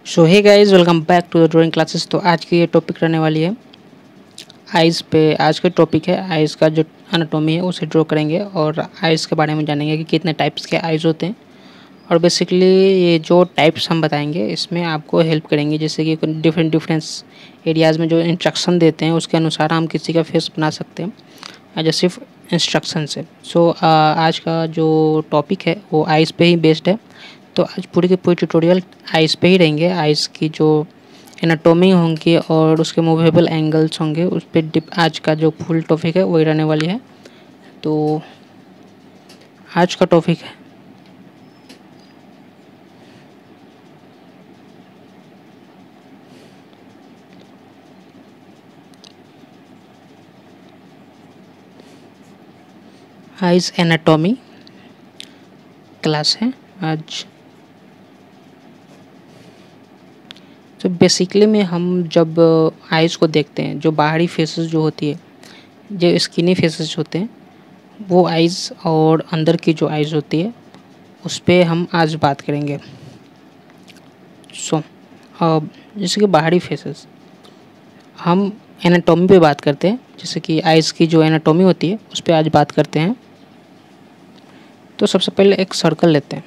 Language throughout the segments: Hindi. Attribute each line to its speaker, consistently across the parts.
Speaker 1: So hey guys, welcome back to the drawing classes. तो आज की ये टॉपिक रहने वाली है आइज़ पे। आज का टॉपिक है आइज़ का जो एनाटॉमी है उसे ड्रॉ करेंगे और आइज़ के बारे में जानेंगे कि कितने टाइप्स के आइज़ होते हैं। और बेसिकली ये जो टाइप्स हम बताएंगे इसमें आपको हेल्प करेंगे, जैसे कि डिफरेंट डिफरेंस एरियाज़ में जो इंस्ट्रक्शन देते हैं उसके अनुसार हम किसी का फेस बना सकते हैं एज सिर्फ इंस्ट्रक्शन से। सो आज का जो टॉपिक है वो आइज़ पे ही बेस्ड है। तो आज पूरी की पूरी ट्यूटोरियल आइज़ पे ही रहेंगे। आइज़ की जो एनाटॉमी होंगी और उसके मूवेबल एंगल्स होंगे उस पर डिप आज का जो फुल टॉपिक है वही रहने वाली है। तो आज का टॉपिक है आइज़ एनाटॉमी क्लास है आज। तो बेसिकली में हम जब आइज़ को देखते हैं, जो बाहरी फेसेस जो होती है, जो स्किनी फेसेस होते हैं वो आइज़, और अंदर की जो आइज़ होती है उस पर हम आज बात करेंगे। सो अब जैसे कि बाहरी फेसेस हम एनाटॉमी पे बात करते हैं, जैसे कि आइज़ की जो एनाटॉमी होती है उस पर आज बात करते हैं। तो सबसे पहले एक सर्कल लेते हैं।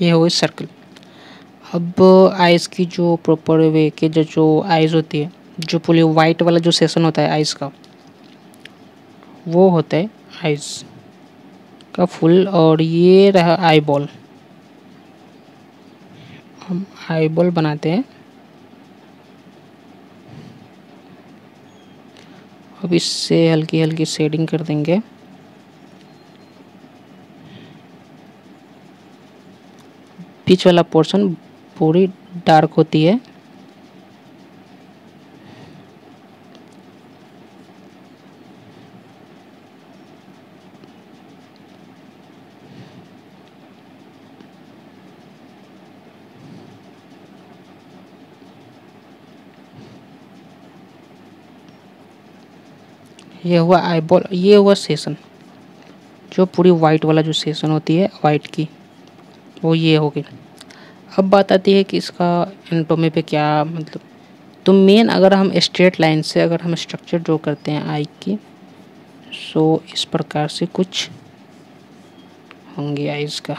Speaker 1: ये हो गई सर्कल। अब आइज़ की जो प्रॉपर वे के जो आइज़ होती है, जो पूरी वाइट वाला जो सेशन होता है आइज़ का, वो होता है आइज़ का फुल। और ये रहा आई बॉल। हम आई बॉल बनाते हैं। अब इससे हल्की हल्की शेडिंग कर देंगे। बीच वाला पोर्शन पूरी डार्क होती है। ये हुआ आई बॉल। ये हुआ सेशन, जो पूरी वाइट वाला जो सेशन होती है वाइट की, वो ये हो गई। अब बात आती है कि इसका एनाटॉमी पे क्या मतलब। तो मेन अगर हम स्ट्रेट लाइन से अगर हम स्ट्रक्चर ड्रॉ करते हैं आई की, सो इस प्रकार से कुछ होंगे आइज़ का।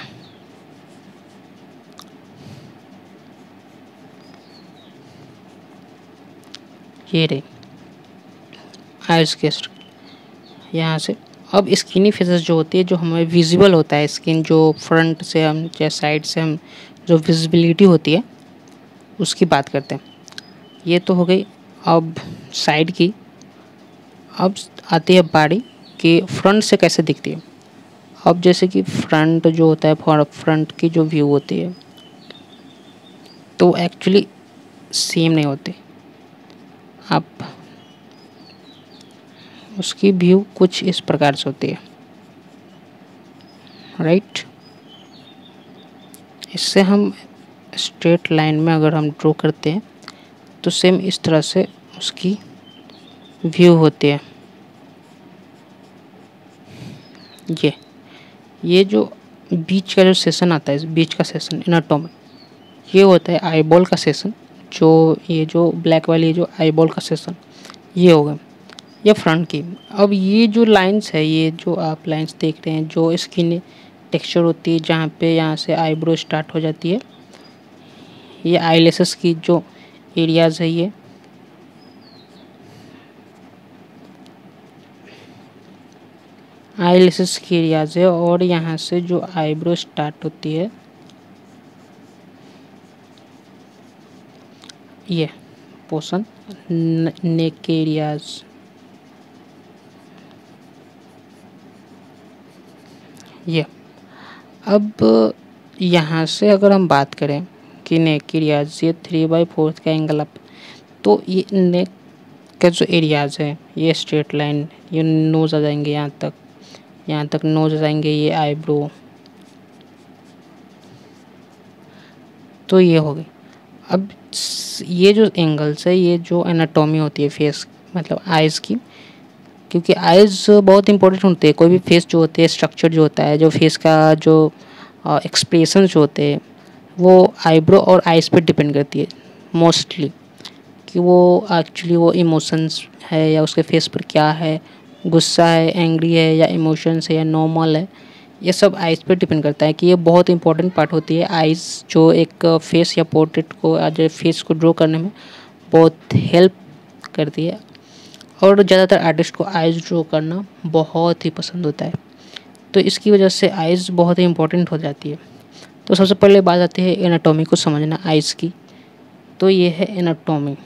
Speaker 1: ये रही आइज़ के यहाँ से। अब स्किनी फेसेस जो होती है, जो हमें विजिबल होता है स्किन, जो फ्रंट से हम या साइड से हम जो विजिबिलिटी होती है उसकी बात करते हैं। ये तो हो गई अब साइड की। अब आती है बारी कि फ्रंट से कैसे दिखती है। अब जैसे कि फ्रंट जो होता है, फ्रंट की जो व्यू होती है तो एक्चुअली सेम नहीं होती। आप उसकी व्यू कुछ इस प्रकार से होती है, राइट। इससे हम स्ट्रेट लाइन में अगर हम ड्रॉ करते हैं तो सेम इस तरह से उसकी व्यू होती है। ये जो बीच का जो सेशन आता है, बीच का सेशन एनाटॉमी, ये होता है आईबॉल का सेशन। जो ये जो ब्लैक वाली जो आईबॉल का सेशन ये होगा, ये फ्रंट की। अब ये जो लाइंस है, ये जो आप लाइंस देख रहे हैं, जो स्किन टेक्सचर होती है, जहाँ पे यहाँ से आईब्रो स्टार्ट हो जाती है, ये आईलेसेस की जो एरियाज़ है, ये आईलेसेस की एरियाज़ है। और यहाँ से जो आईब्रो स्टार्ट होती है, ये पोर्शन नेक के एरियाज। ये अब यहाँ से अगर हम बात करें कि नेक एरियाज, ये 3/4 का एंगल अप, तो ये नेक का जो एरियाज है, ये स्ट्रेट लाइन, ये नोज आ जाएंगे यहाँ तक, यहाँ तक नोज आ जाएंगे, ये आईब्रो। तो ये हो गई। अब ये जो एंगल्स है, ये जो एनाटॉमी होती है फेस मतलब आइज़ की, क्योंकि आइज़ बहुत इंपॉर्टेंट होते हैं। कोई भी फेस जो होते हैं, स्ट्रक्चर जो होता है, जो फेस का जो एक्सप्रेशन जो होते हैं, वो आईब्रो और आइज़ पे डिपेंड करती है मोस्टली, कि वो एक्चुअली वो इमोशंस है या उसके फेस पर क्या है, गुस्सा है, एंग्री है, या इमोशंस है, या नॉर्मल है। ये सब आइज़ पे डिपेंड करता है, कि ये बहुत इंपॉर्टेंट पार्ट होती है। आइज़ जो एक फेस या पोर्ट्रेट को आज फेस को ड्रॉ करने में बहुत हेल्प करती है। और ज़्यादातर आर्टिस्ट को आइज़ ड्रॉ करना बहुत ही पसंद होता है, तो इसकी वजह से आइज़ बहुत ही इंपॉर्टेंट हो जाती है। तो सबसे पहले बात आती है एनाटॉमी को समझना आइज़ की। तो ये है एनाटॉमी।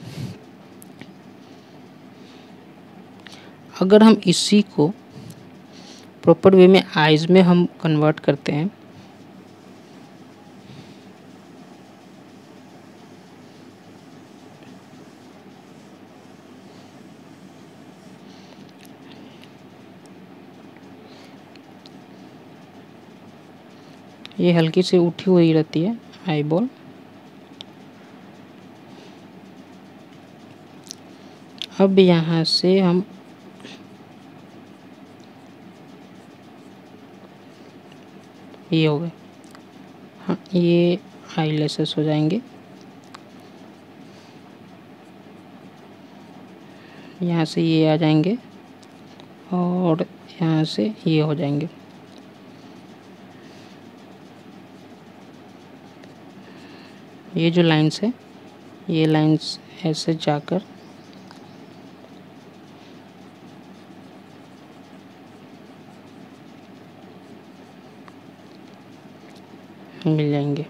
Speaker 1: अगर हम इसी को प्रॉपर वे में आइज़ में हम कन्वर्ट करते हैं, ये हल्की सी उठी हुई रहती है आई बॉल। अब यहाँ से हम ये हो गए, हाँ ये आई लेसेस हो जाएंगे, यहाँ से ये आ जाएंगे और यहाँ से ये हो जाएंगे। ये जो लाइंस है, ये लाइंस ऐसे जाकर मिल जाएंगे।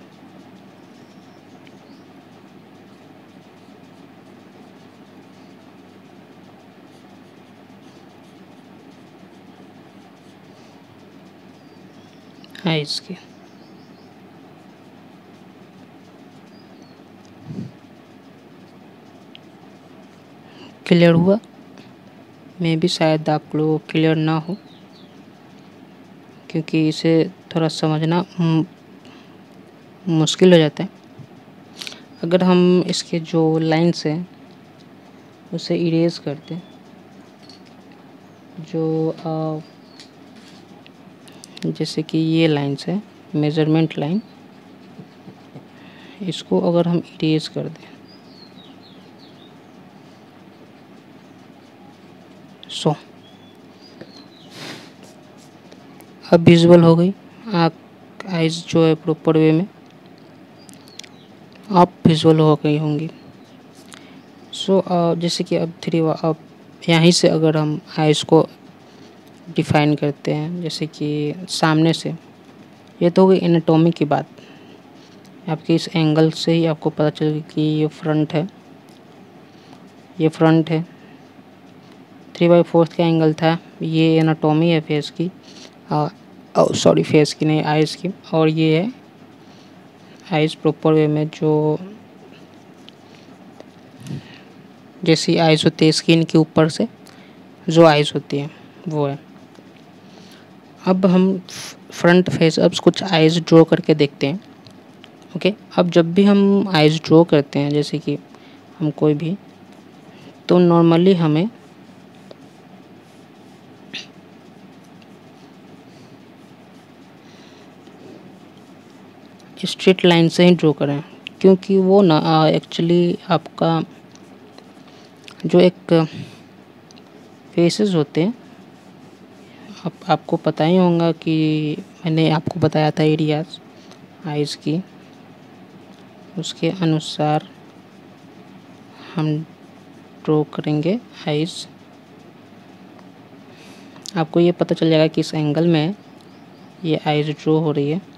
Speaker 1: आइज़ के क्लियर हुआ? मैं भी शायद आप लोगों को क्लियर ना हो, क्योंकि इसे थोड़ा समझना मुश्किल हो जाता है। अगर हम इसके जो लाइन्स हैं उसे इरेज करते हैं, जो जैसे कि ये लाइन्स है मेज़रमेंट लाइन, इसको अगर हम इरेज कर दें, सो अब विजुअल हो गई आइज़ जो है प्रॉपर वे में आप विजुअल हो गई होंगी। सो जैसे कि अब यहीं से अगर हम आइज़ को डिफाइन करते हैं, जैसे कि सामने से, ये तो हो गई एनाटॉमी की बात। आपके इस एंगल से ही आपको पता चलेगा कि ये फ्रंट है, ये फ्रंट है, 3/4 का एंगल था। ये एनाटॉमी है फेस की, सॉरी फेस की नहीं, आइज़ की। और ये है आइज़ प्रॉपर वे में, जो जैसी आइज़ होती है स्किन के ऊपर से जो आइज़ होती है वो है। अब हम फ्रंट फेस अब कुछ आइज़ ड्रॉ करके देखते हैं। ओके, अब जब भी हम आइज़ ड्रॉ करते हैं, जैसे कि हम कोई भी, तो नॉर्मली हमें स्ट्रेट लाइन से ही ड्रॉ करें, क्योंकि वो ना एक्चुअली आपका जो एक फेसेस होते हैं, आपको पता ही होगा कि मैंने आपको बताया था एरियाज आइज़ की, उसके अनुसार हम ड्रॉ करेंगे आइज़। आपको ये पता चल जाएगा कि इस एंगल में ये आइज़ ड्रॉ हो रही है।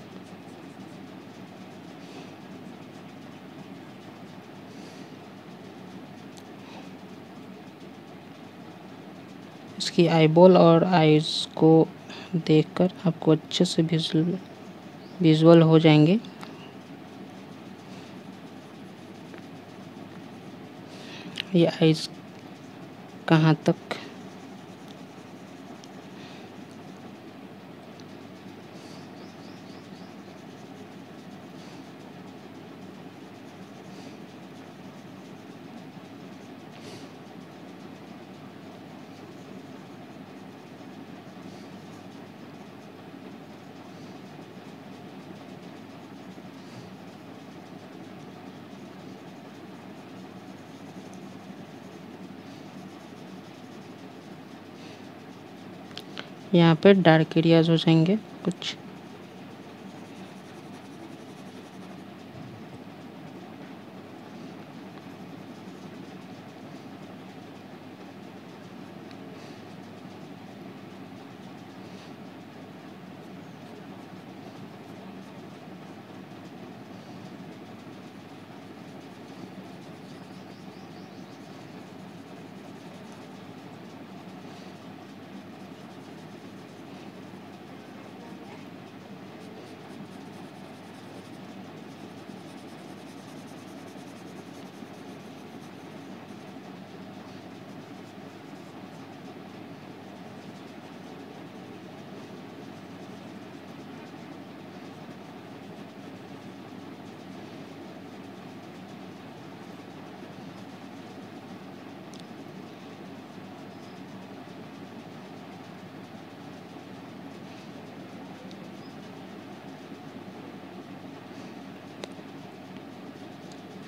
Speaker 1: इसकी आईबॉल और आइज़ को देखकर आपको अच्छे से विजुअल हो जाएंगे। ये आइज़ कहाँ तक यहाँ पे डार्क एरियाज हो जाएंगे कुछ।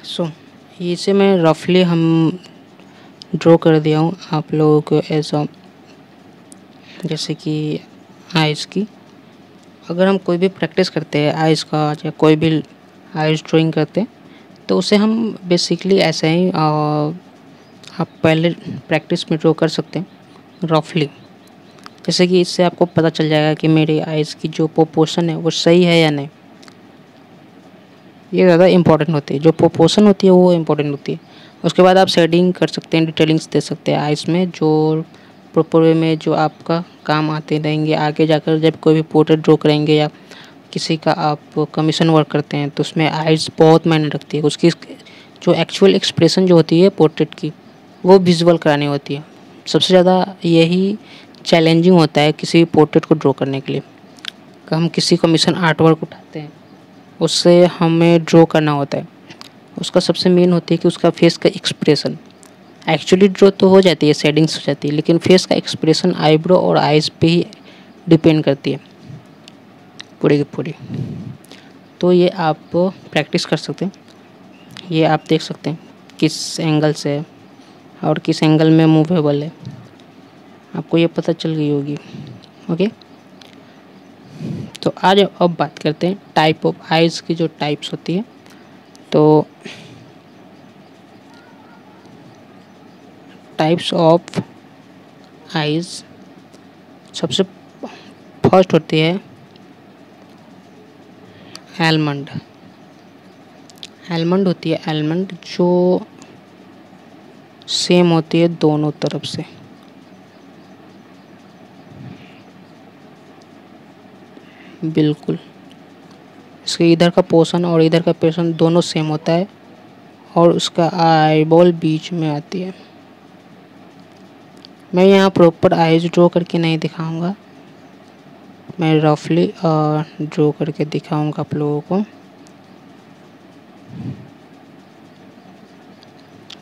Speaker 1: सो इसे मैं रफली हम ड्रॉ कर दिया हूँ आप लोगों को ऐसा, जैसे कि आइज़ की। अगर हम कोई भी प्रैक्टिस करते हैं आइज़ का या कोई भी आइज़ ड्राइंग करते हैं तो उसे हम बेसिकली ऐसे ही आप पहले प्रैक्टिस में ड्रॉ कर सकते हैं रफली, जैसे कि इससे आपको पता चल जाएगा कि मेरी आइज़ की जो प्रोपोर्शन है वो सही है या नहीं। ये ज़्यादा इम्पोर्टेंट होती है, जो प्रोपोर्शन होती है वो इम्पोर्टेंट होती है। उसके बाद आप शेडिंग कर सकते हैं, डिटेलिंग्स दे सकते हैं आइज़ में, जो प्रॉपर वे में जो आपका काम आते रहेंगे आगे जाकर। जब कोई भी पोर्ट्रेट ड्रॉ करेंगे या किसी का आप कमीशन वर्क करते हैं तो उसमें आइज़ बहुत मायने रखती है। उसकी जो एक्चुअल एक्सप्रेशन जो होती है पोर्ट्रेट की वो विजुअल करानी होती है। सबसे ज़्यादा यही चैलेंजिंग होता है किसी पोर्ट्रेट को ड्रॉ करने के लिए। हम किसी कमीशन आर्ट वर्क उठाते हैं उससे हमें ड्रॉ करना होता है, उसका सबसे मेन होती है कि उसका फेस का एक्सप्रेशन। एक्चुअली ड्रॉ तो हो जाती है, शेडिंग्स हो जाती है, लेकिन फेस का एक्सप्रेशन आईब्रो और आइज़ पे ही डिपेंड करती है पूरी की पूरी। तो ये आप प्रैक्टिस कर सकते हैं, ये आप देख सकते हैं किस एंगल से और किस एंगल में मूवेबल है, आपको ये पता चल गई होगी। ओके, तो आज अब बात करते हैं टाइप ऑफ आइज़ की, जो टाइप्स होती है। तो टाइप्स ऑफ आइज़, सबसे फर्स्ट होती है एलमंड। एलमंड होती है, एलमंड जो सेम होती है दोनों तरफ से। बिल्कुल, इसके इधर का पोर्शन और इधर का पोर्शन दोनों सेम होता है और उसका आई बॉल बीच में आती है। मैं यहाँ प्रॉपर आइज ड्रॉ करके नहीं दिखाऊंगा, मैं रफली ड्रॉ करके दिखाऊंगा आप लोगों को।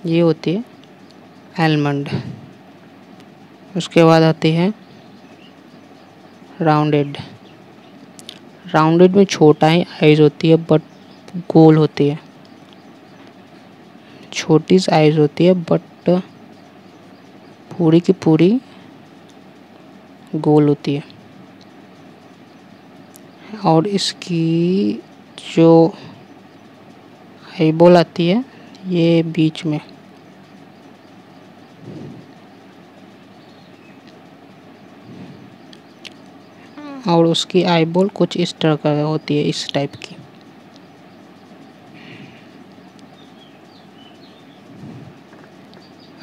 Speaker 1: ये होती है एलमंड। उसके बाद आती है राउंडेड। राउंडेड में छोटा ही आइज होती है बट गोल होती है, छोटी सी आइज होती है बट पूरी की पूरी गोल होती है। और इसकी जो आईबॉल आती है ये बीच में, और उसकी आईबॉल कुछ इस तरह का होती है, इस टाइप की।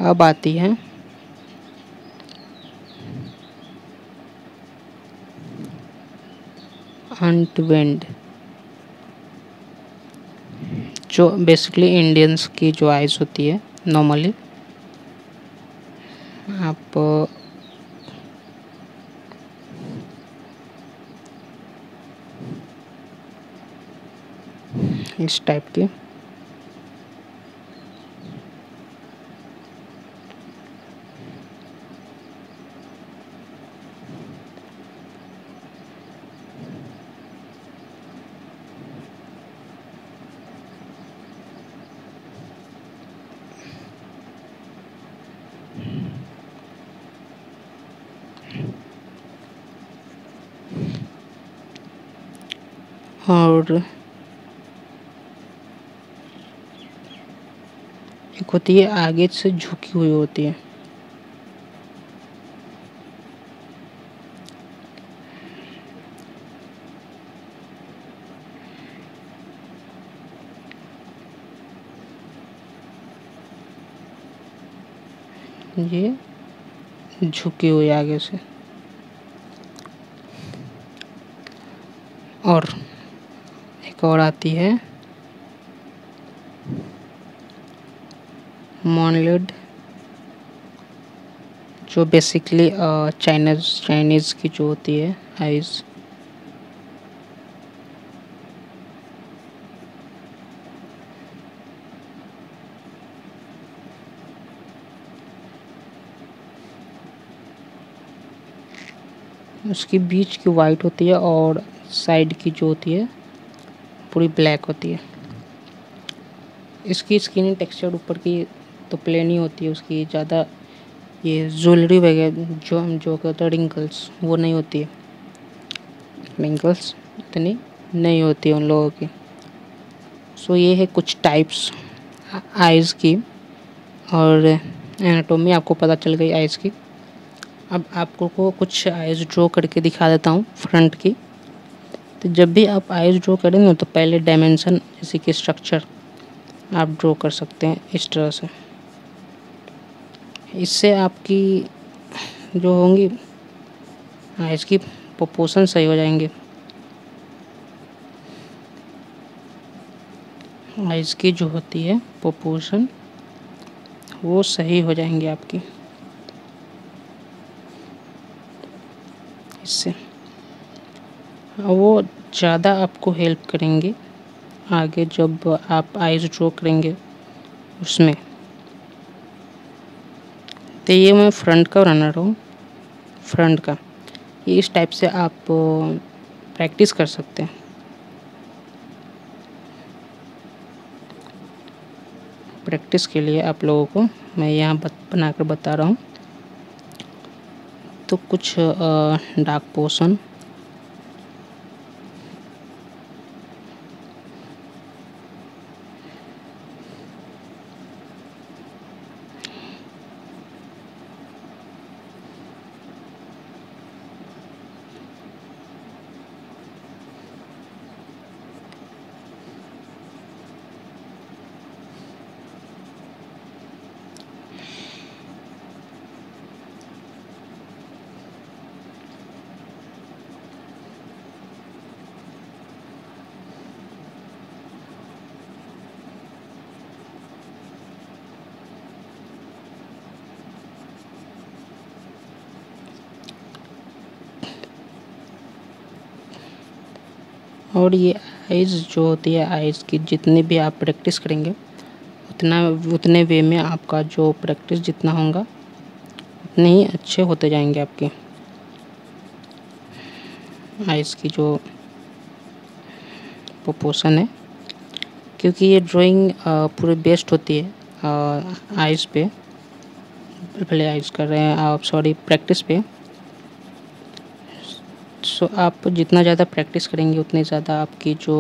Speaker 1: अब आती है अनटवेंड, जो बेसिकली इंडियंस की जो आइज होती है नॉर्मली। आप इस टाइप की और एक होती है आगे से झुकी हुई होती है। ये झुकी हुई आगे से। और एक और आती है मोनलिड, जो बेसिकली चाइनीज़ की जो होती है आइज़। उसकी बीच की वाइट होती है और साइड की जो होती है पूरी ब्लैक होती है। इसकी स्किन टेक्सचर ऊपर की तो प्लेन ही होती है, उसकी ज़्यादा ये ज्वेलरी वगैरह जो हम जो कहते हैं रिंकल्स वो नहीं होती है, रिंकल्स इतनी नहीं होती है उन लोगों की। सो ये है कुछ टाइप्स आइज़ की, और एनाटोमी आपको पता चल गई आइज़ की। अब आपको को कुछ आइज़ ड्रॉ करके दिखा देता हूँ फ्रंट की। तो जब भी आप आइज़ ड्रॉ करेंगे तो पहले डायमेंशन जैसे कि स्ट्रक्चर आप ड्रॉ कर सकते हैं इस तरह से। इससे आपकी जो होंगी आइज़ की प्रोपोर्शन सही हो जाएंगे। आइज़ की जो होती है प्रोपोर्शन वो सही हो जाएंगे आपकी इससे। वो ज़्यादा आपको हेल्प करेंगे आगे जब आप आइज़ ड्रॉ करेंगे उसमें। तो ये मैं फ्रंट का बना रहा हूँ, फ्रंट का। ये इस टाइप से आप प्रैक्टिस कर सकते हैं। प्रैक्टिस के लिए आप लोगों को मैं यहाँ बनाकर बता रहा हूँ। तो कुछ डार्क पोर्शन, और ये आइज़ जो होती है आइज़ की जितनी भी आप प्रैक्टिस करेंगे उतने वे में आपका जो प्रैक्टिस जितना होगा उतने ही अच्छे होते जाएंगे आपके आइज़ की जो प्रोपोर्शन है। क्योंकि ये ड्राइंग पूरी बेस्ड होती है आइज़ पे, पहले आइज़ कर रहे हैं आप, सॉरी प्रैक्टिस पे। सो आप जितना ज़्यादा प्रैक्टिस करेंगे उतनी ज़्यादा आपकी जो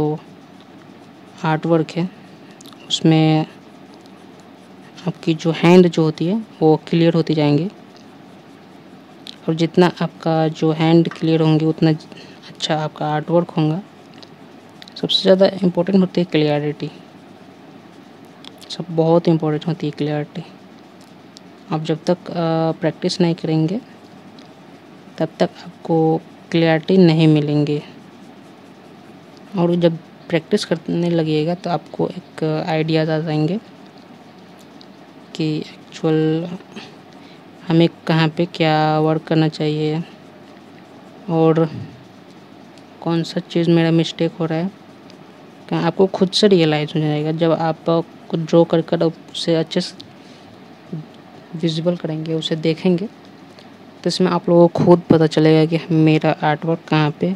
Speaker 1: हार्ड वर्क है उसमें आपकी जो हैंड जो होती है वो क्लियर होती जाएंगी। और जितना आपका जो हैंड क्लियर होंगे उतना अच्छा आपका आर्ट वर्क होगा। सबसे ज़्यादा इम्पोर्टेंट होती है क्लियरिटी, सब बहुत इम्पोर्टेंट होती है क्लियरिटी। आप जब तक प्रैक्टिस नहीं करेंगे तब तक आपको क्लियरिटी नहीं मिलेंगी। और जब प्रैक्टिस करने लगिएगा तो आपको एक आइडियाज़ आ जाएंगे कि एक्चुअल हमें कहाँ पे क्या वर्क करना चाहिए और कौन सा चीज़ मेरा मिस्टेक हो रहा है। क्या आपको खुद से रियलाइज़ हो जाएगा जब आप कुछ ड्रॉ कर उसे अच्छे से विजिबल करेंगे, उसे देखेंगे, तो इसमें आप लोगों को खुद पता चलेगा कि मेरा आर्ट वर्क कहाँ पे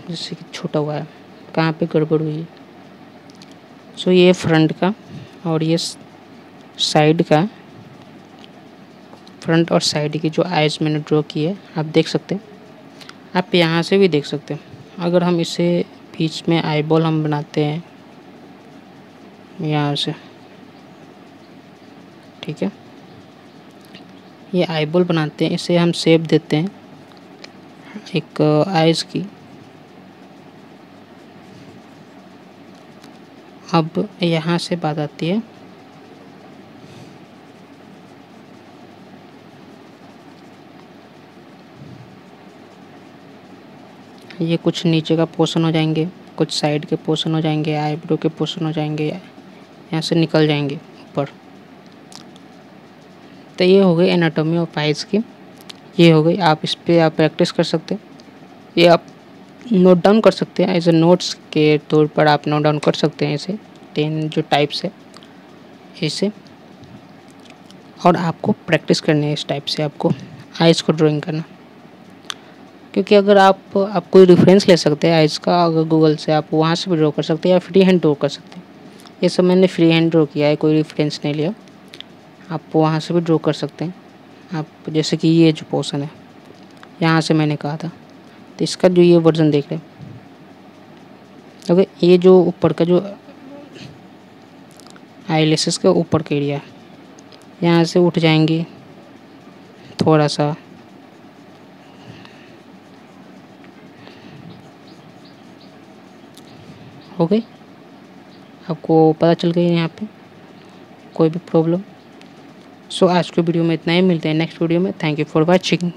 Speaker 1: जैसे कि छूटा हुआ है, कहाँ पे गड़बड़ हुई है। सो ये फ्रंट का और ये साइड का, फ्रंट और साइड की जो आइज़ मैंने ड्रॉ की है आप देख सकते हैं। आप यहाँ से भी देख सकते हैं। अगर हम इसे बीच में आईबॉल हम बनाते हैं यहाँ से, ठीक है। ये आईबॉल बनाते हैं, इसे हम शेप देते हैं एक आइज़ की। अब यहाँ से बात आती है ये कुछ नीचे का पोर्शन हो जाएंगे, कुछ साइड के पोर्शन हो जाएंगे, आईब्रो के पोर्शन हो जाएंगे, यहाँ से निकल जाएंगे ऊपर। तो ये हो गई एनाटॉमी ऑफ आइज़ की, ये हो गई। आप इस पर आप प्रैक्टिस कर सकते हैं, ये आप नोट डाउन कर सकते हैं एज ए नोट्स के तौर पर आप नोट डाउन कर सकते हैं इसे 10 जो टाइप्स है इसे। और आपको प्रैक्टिस करनी है इस टाइप से, आपको आइज़ को ड्राइंग करना। क्योंकि अगर आप कोई रेफरेंस ले सकते हैं आइज़ का, अगर गूगल से आप वहाँ से भी ड्रॉ कर सकते हैं या फ्री हैंड ड्रॉ कर सकते हैं। ये सब मैंने फ्री हैंड ड्रॉ किया है, कोई रेफरेंस नहीं लिया। आप वहाँ से भी ड्रॉ कर सकते हैं आप, जैसे कि ये जो पोर्शन है यहाँ से मैंने कहा था, तो इसका जो ये वर्जन देख रहे हैं, ओके। ये जो ऊपर का जो आईलैशेस का ऊपर का एरिया है, यहाँ से उठ जाएंगे थोड़ा सा, हो गई। आपको पता चल गई यहाँ पे कोई भी प्रॉब्लम। सो आज के वीडियो में इतना ही, मिलते हैं नेक्स्ट वीडियो में। Thank you for watching.